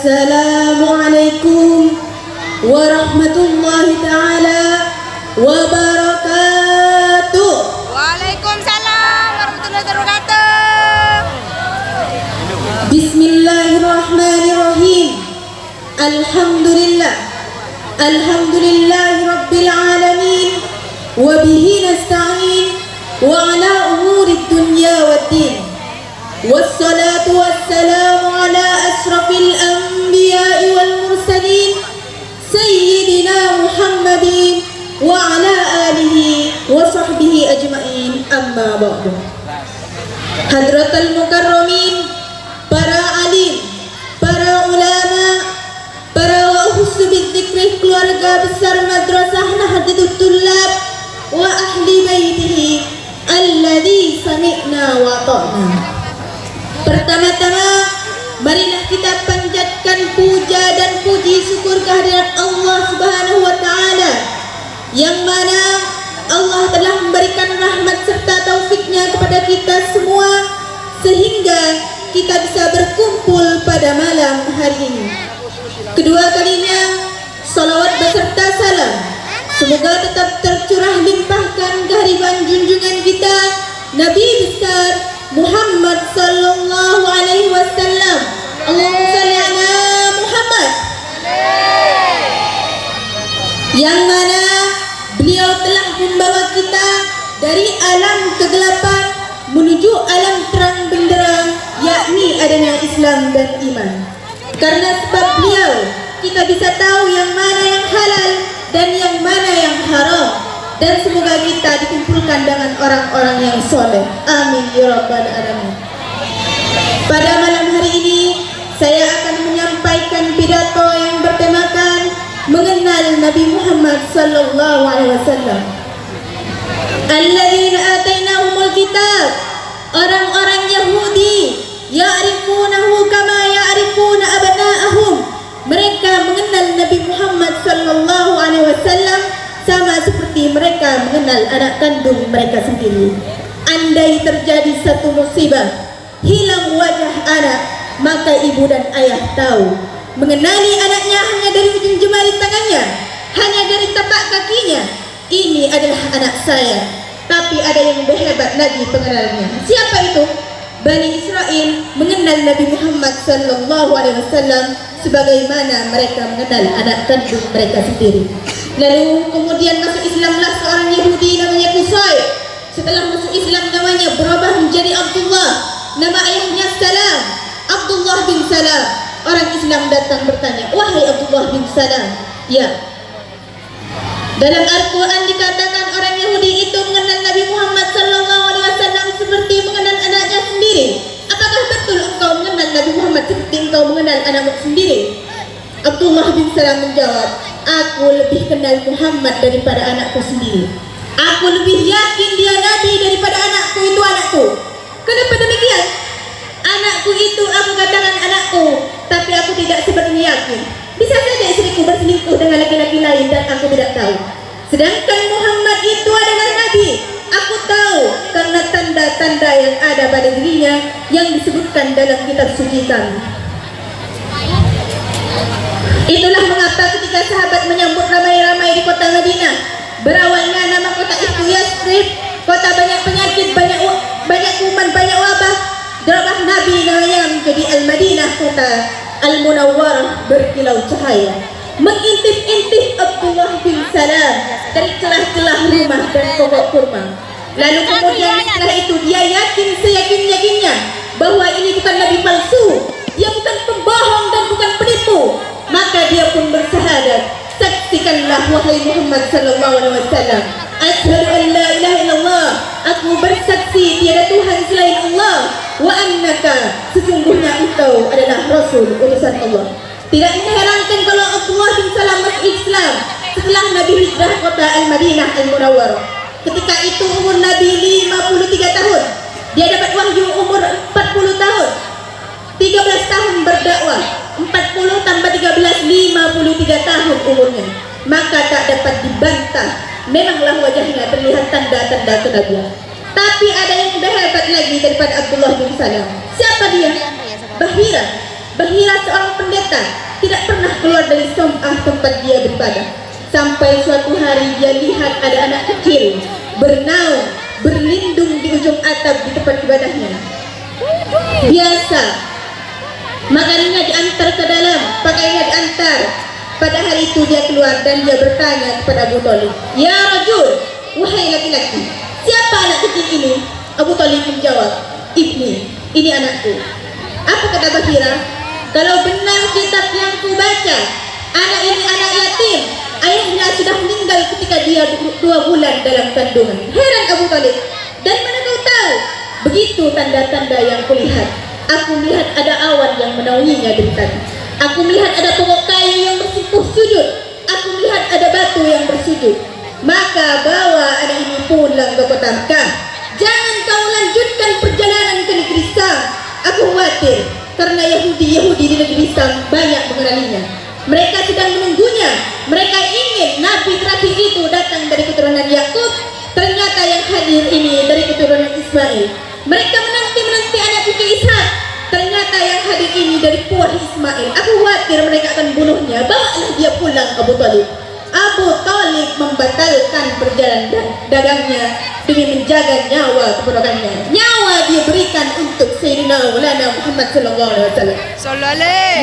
Assalamualaikum warahmatullahi ta'ala wabarakatuh. Waalaikumsalam warahmatullahi wabarakatuh. Bismillahirrahmanirrahim. Alhamdulillah. Alhamdulillahi rabbil alamin. Wabihi nasta'in wa ala umuri dunya waddin. Wassalatu wassalamu ala asrafil anbiya'i wal mursalin Sayyidina Muhammadin wa ala alihi wa sahbihi ajma'in, amma ba'du. Hadratal mukarramin, para alim, para ulama, para wa'uhussu bidzikri, keluarga besar madrasah Nahdlatul Tullab wa ahli baitihi alladzi sami'na wa ta'na. Pertama-tama, marilah kita panjatkan puja dan puji syukur kehadirat Allah Subhanahu wa ta'ala, yang mana Allah telah memberikan rahmat serta taufiknya kepada kita semua sehingga kita bisa berkumpul pada malam hari ini. Kedua kalinya, salawat beserta salam semoga tetap tercurah limpahkan kehadiran junjungan kita Nabi besar Muhammad sallallahu alaihi wasallam. Allahumma shalli ala Muhammad. Yang mana beliau telah membawa kita dari alam kegelapan menuju alam terang benderang, yakni adanya Islam dan iman. Karena sebab beliau kita bisa tahu yang mana yang halal dan yang mana yang haram. Dan semoga kita dikumpulkan dengan orang-orang yang soleh. Amin ya rabbal alamin. Pada malam hari ini saya akan menyampaikan pidato yang bertemakan mengenal Nabi Muhammad sallallahu alaihi wasallam. Alladzina atainahumul kitab, orang-orang Yahudi, ya'rifunahu kama ya'rifuna abna'ahum. Mereka mengenal Nabi Muhammad sallallahu alaihi wasallam sama seperti mereka mengenal anak kandung mereka sendiri. Andai terjadi satu musibah, hilang wajah anak, maka ibu dan ayah tahu. Mengenali anaknya hanya dari ujung jemari tangannya, hanya dari tapak kakinya. Ini adalah anak saya. Tapi ada yang lebih hebat lagi pengenalannya. Siapa itu? Bani Israel mengenal Nabi Muhammad sallallahu alaihi wasallam sebagaimana mereka mengenal anak kandung mereka sendiri. Lalu kemudian masuk Islamlah seorang Yahudi namanya Qusay. Setelah masuk Islam namanya berubah menjadi Abdullah. Nama ayahnya Salam, Abdullah bin Salam. Orang Islam datang bertanya, wahai Abdullah bin Salam. Ya, dalam Al-Quran dikatakan orang Yahudi itu mengenal Nabi Muhammad sallallahu alaihi wasallam seperti mengenal anaknya sendiri. Apakah betul engkau mengenal Nabi Muhammad seperti engkau mengenal anakmu sendiri? Abdullah bin Salam menjawab, aku lebih kenal Muhammad daripada anakku sendiri. Aku lebih yakin dia Nabi daripada anakku itu anakku. Kenapa demikian? Anakku itu aku katakan anakku, tapi aku tidak sepenuhnya yakin. Bisa saja istriku berselingkuh dengan laki-laki lain dan aku tidak tahu. Sedangkan Muhammad itu adalah Nabi. Aku tahu karena tanda-tanda yang ada pada dirinya yang disebutkan dalam kitab suci kami. Itulah mengapa ketika sahabat menyambut ramai-ramai di kota Madinah, berawalnya nama kota itu Yasrib, kota banyak penyakit, banyak kuman, banyak wabah. Derabah Nabi namanya menjadi Al-Madinah, kota Al-Munawwarah berkilau cahaya. Mengintip-intip Abdullah bin Salam dari celah-celah rumah dan pokok kurma. Lalu kemudian setelah itu dia yakin seyakin-yakinnya bahwa ini bukan Nabi palsu, dia bukan pembohong dan bukan penipu. Maka dia pun bersyahadat, saksikanlah wahai Muhammad sallallahu alaihi wasallam, asyhadu an la ilaha illallah, aku bersaksi tiada Tuhan selain Allah, wa annaka, sesungguhnya engkau adalah Rasul utusan Allah. Tidak mengherankan kalau Abdullah bin Salam masuk Islam setelah Nabi hijrah kota Al-Madinah Al-Munawwarah. Ketika itu umur Nabi 53 tahun. Dia dapat wahyu umur 40 tahun. 13 tahun berdakwah. 40 tambah 13, 53 tahun umurnya. Maka tak dapat dibantah. Memanglah wajahnya terlihat tanda-tanda kenabian. Tapi ada yang lebih hebat lagi daripada Abdullah bin Salam. Siapa dia? Bahira. Bahira seorang pendeta tidak pernah keluar dari Som'ah tempat dia beribadah. Sampai suatu hari dia lihat ada anak kecil bernaung, berlindung di ujung atap di tempat ibadahnya. Biasa, makanannya diantar ke dalam, pakaiannya diantar. Pada hari itu dia keluar dan dia bertanya kepada Abu Thalib, "Ya rajul, wahai laki-laki, siapa anak kecil ini?" Abu Thalib menjawab, ini anakku." Apa kata Bahira? "Kalau benar kitab yang kubaca, anak ini anak yatim. Ayahnya sudah meninggal ketika dia 2 bulan dalam kandungan." Heran Abu Thalib, "Dari mana kau tahu?" "Begitu tanda-tanda yang kulihat. Aku melihat ada awan yang menaunginya dari tadi. Aku melihat ada pokok kayu yang bersimpuh sujud. Aku melihat ada batu yang bersujud. Maka bawa anak ini pulang ke kota Mekah. Jangan kau lanjutkan perjalanan ke negeri Sam. Aku khawatir karena Yahudi di negeri Sam banyak mengenalinya. Mereka sedang menunggunya. Mereka ingin nabi terakhir itu datang dari keturunan Yakub. Ternyata yang hadir ini dari keturunan Ismail. Mereka menanti anak cucu Ishak. Ternyata yang hadir ini dari buah Ismail. Aku khawatir mereka akan bunuhnya. Bawalah dia pulang." Abu Thalib. Abu Thalib membatalkan perjalanan dagangnya demi menjaga nyawa keponakannya. Nyawa dia berikan untuk Sayyidina Maulana Muhammad sallallahu alaihi wasallam.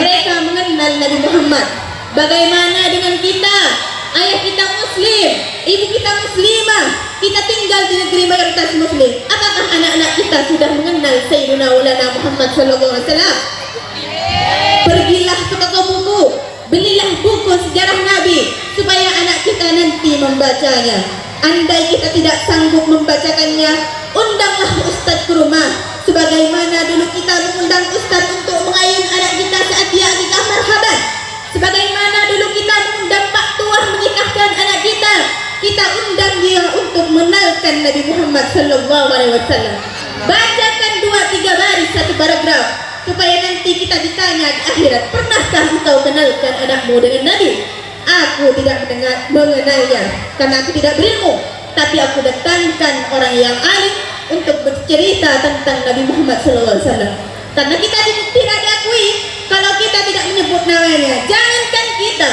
Mereka mengenal Nabi Muhammad. Bagaimana dengan kita? Ayah kita Muslim, ibu kita Muslimah. Kita tinggal di negeri mayoritas Muslim. Apakah anak-anak kita sudah mengenal Sayyidina Maulana Muhammad sallallahu alaihi wasallam? Pergilah ke toko buku, belilah buku sejarah Nabi supaya anak kita nanti membacanya. Andai kita tidak sanggup membacakannya, undanglah ustaz ke rumah. Sebagaimana dulu kita mengundang ustaz untuk mengayun anak kita saat dia akikah marhaban. Sebagaimana dulu kita mengundang pak tua menikahkan anak kita, kita undang dia untuk mengenalkan Nabi Muhammad sallallahu alaihi wasallam. Bacakan 2-3 baris satu paragraf supaya nanti kita ditanya di akhirat, "Pernahkah engkau kenalkan anakmu dengan Nabi?" Aku tidak mengenalnya karena aku tidak berilmu, tapi aku datangkan orang yang alim untuk bercerita tentang Nabi Muhammad SAW. Karena kita tidak diakui kalau kita tidak menyebut namanya. Jangankan kita,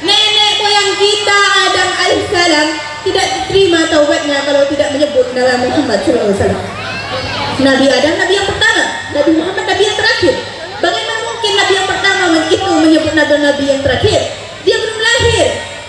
nenek moyang kita Adam alaihissalam tidak diterima taubatnya kalau tidak menyebut nama Muhammad SAW. Nabi Adam nabi yang pertama, Nabi Muhammad nabi yang terakhir. Bagaimana mungkin nabi yang pertama itu menyebut nabi yang terakhir? Dia belum lahir.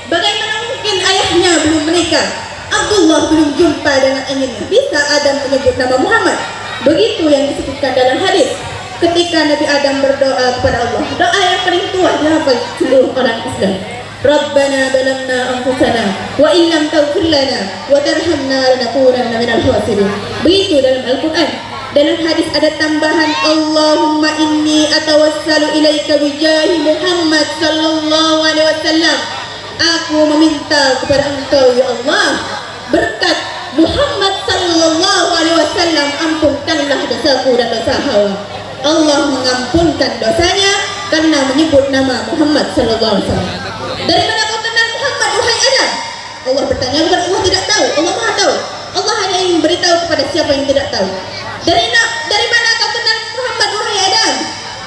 Bagaimana mungkin ayahnya belum menikah? Abdullah belum jumpa dengan anaknya. Bisa Adam menyebut nama Muhammad? Begitu yang disebutkan dalam hadis. Ketika Nabi Adam berdoa kepada Allah, doa yang paling tua dihafal seluruh orang Islam. Rabbana balamna anfusana wa illam taghfir lana wa tarhamna lanakunanna minal khasirin. Begitu dalam Al-Qur'an. Dalam hadis ada tambahan, Allahumma inni atawassalu ilaika bijahi Muhammad sallallahu alaihi wasallam. Aku meminta kepada engkau ya Allah, berkat Muhammad sallallahu alaihi wasallam, ampunkanlah dosaku dan dosa Hawa. Allah mengampunkan dosanya karena menyebut nama Muhammad sallallahu alaihi wasallam. Dari mana kau kenal Muhammad wahai Adam? Allah bertanya, bukan Allah tidak tahu, Allah Maha tahu. Allah hanya ingin beritahu kepada siapa yang tidak tahu. Dari mana kau kenal Muhammad wahai Adam?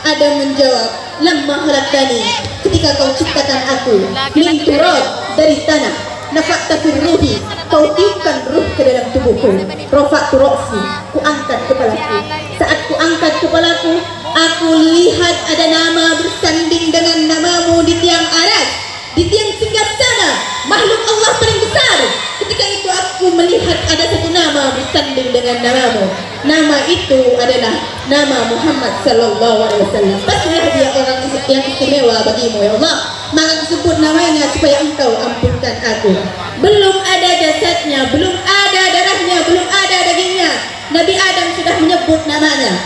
Adam menjawab, lamma khalaqtani, ketika kau ciptakan aku min turab, dari tanah, nafakta fir ruhi, kau tiupkan ruh ke dalam tubuhku, rafa'tu ra'si, ku angkat kepalaku. Saat ku angkat kepalaku, aku lihat ada nama bersanding dengan namamu di tiang aras, di tiang singgasana, makhluk Allah paling besar. Ketika itu aku melihat ada satu nama bersanding dengan namamu. Nama itu adalah nama Muhammad sallallahu alaihi wasallam. Pastilah dia orang yang istimewa bagimu ya Allah. Maka disebut namanya supaya engkau ampunkan aku. Belum ada jasadnya, belum ada darahnya, belum ada dagingnya, Nabi Adam sudah menyebut namanya.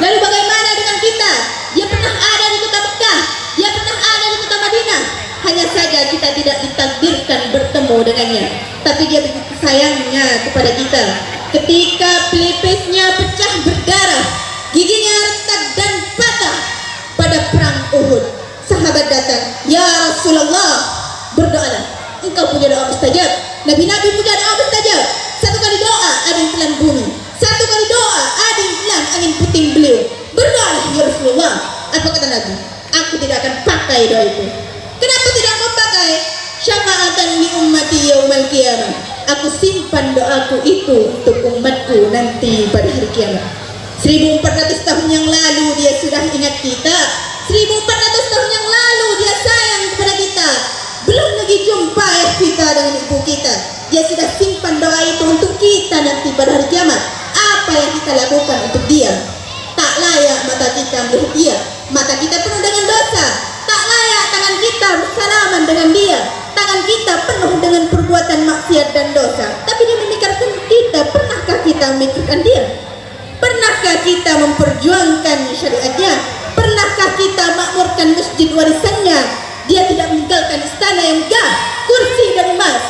Lalu bagaimana dengan kita? Dia pernah ada di kota Mekah, dia pernah ada di kota Madinah. Hanya saja kita tidak ditakdirkan bertemu dengannya. Tapi dia begitu sayangnya kepada kita. Ketika pelipisnya pecah berdarah, giginya retak dan patah pada perang Uhud, sahabat datang, ya Rasulullah, berdoalah, engkau punya doa mustajab. Nabi-nabi punya doa mustajab. Satu kali doa ada yang telan bumi, satu kali doa ada yang telan angin puting beliung. Berdoalah ya Rasulullah Apa kata Nabi? Aku tidak akan pakai doa itu. Kenapa tidak kau pakai? Syafa'atan li ummati yaumal qiyamah. Aku simpan doaku itu untuk umatku nanti pada hari kiamat. 1400 tahun yang lalu dia sudah ingat kita. 1400 tahun yang lalu dia sayang kepada kita. Belum lagi jumpa ya kita dengan ibu kita. Dia sudah simpan doa itu untuk kita nanti pada hari kiamat. Apa yang kita lakukan untuk dia? Tak layak mata kita melihat dia. Mata kita penuh dengan dosa. Tak layak tangan kita bersalaman dengan dia. Tangan kita penuh dengan perbuatan maksiat dan dosa. Tapi dia memikirkan kita. Pernahkah kita memikirkan dia? Pernahkah kita memperjuangkan syariatnya? Pernahkah kita makmurkan masjid warisannya? Dia tidak meninggalkan istana yang megah, kursi dan emas.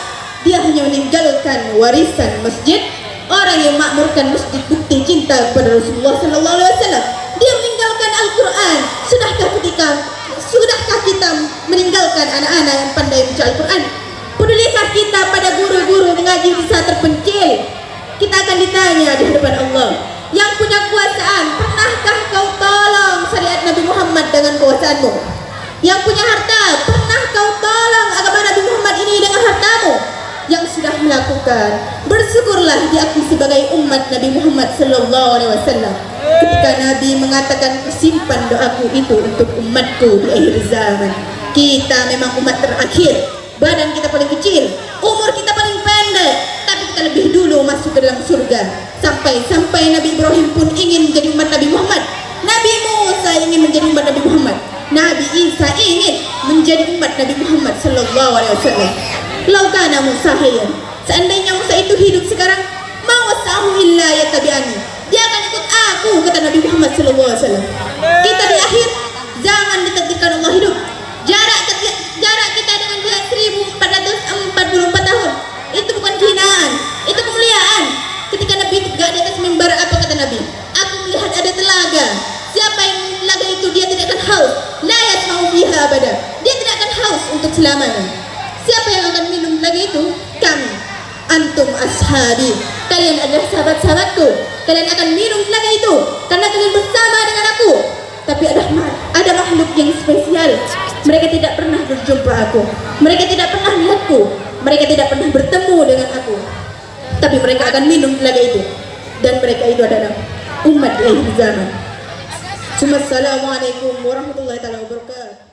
Dia hanya meninggalkan warisan masjid. Orang yang makmurkan masjid bukti cinta kepada Rasulullah sallallahu alaihi wasallam. Dia meninggalkan Al-Qur'an. Sudahkah kita meninggalkan anak-anak yang pandai membaca Al-Qur'an? Pedulikah kita pada guru-guru mengaji di desa terpencil? Kita akan ditanya di hadapan Allah. Yang punya kuasaan, pernahkah kau tolong syariat Nabi Muhammad dengan kuasaanmu? Yang punya harta, pernah kau tolong agama Nabi Muhammad ini dengan hartamu? Yang sudah melakukan, bersyukurlah diakui sebagai umat Nabi Muhammad sallallahu alaihi wasallam. Ketika Nabi mengatakan, simpan doaku itu untuk umatku di akhir zaman. Kita memang umat terakhir, badan kita paling kecil, umur kita paling pendek, tapi kita lebih dulu masuk ke dalam surga. Sampai Nabi Ibrahim pun ingin menjadi umat Nabi Muhammad. Nabi Musa ingin menjadi umat Nabi Muhammad. Nabi Isa ingin menjadi umat Nabi Muhammad sallallahu alaihi wasallam. Lau kana Musa hayyan, seandainya Musa itu hidup sekarang, ma wasahu illa yatabi'ani. Dia akan ikut aku, kata Nabi Muhammad sallallahu alaihi wasallam. Kita di akhir zaman ditakdirkan Allah hidup. Jarak kita dengan dia 1444 tahun. Itu bukan kehinaan, itu kemuliaan. Ketika Nabi tegak di atas mimbar, apa kata Nabi? Aku melihat ada telaga. Siapa yang telaga itu, dia tidak akan haus. La yasma'u fiha abada. Dia tidak akan haus untuk selamanya. Siapa yang akan minum telaga itu? Kami. Antum ashabi. Kalian adalah sahabat-sahabatku. Kalian akan minum telaga itu karena kalian bersama dengan aku. Tapi ada makhluk yang spesial. Mereka tidak pernah berjumpa aku. Mereka tidak pernah melihatku. Mereka tidak pernah bertemu dengan aku. Tapi mereka akan minum telaga itu. Dan mereka itu adalah umat di akhir zaman. Assalamualaikum warahmatullahi wabarakatuh.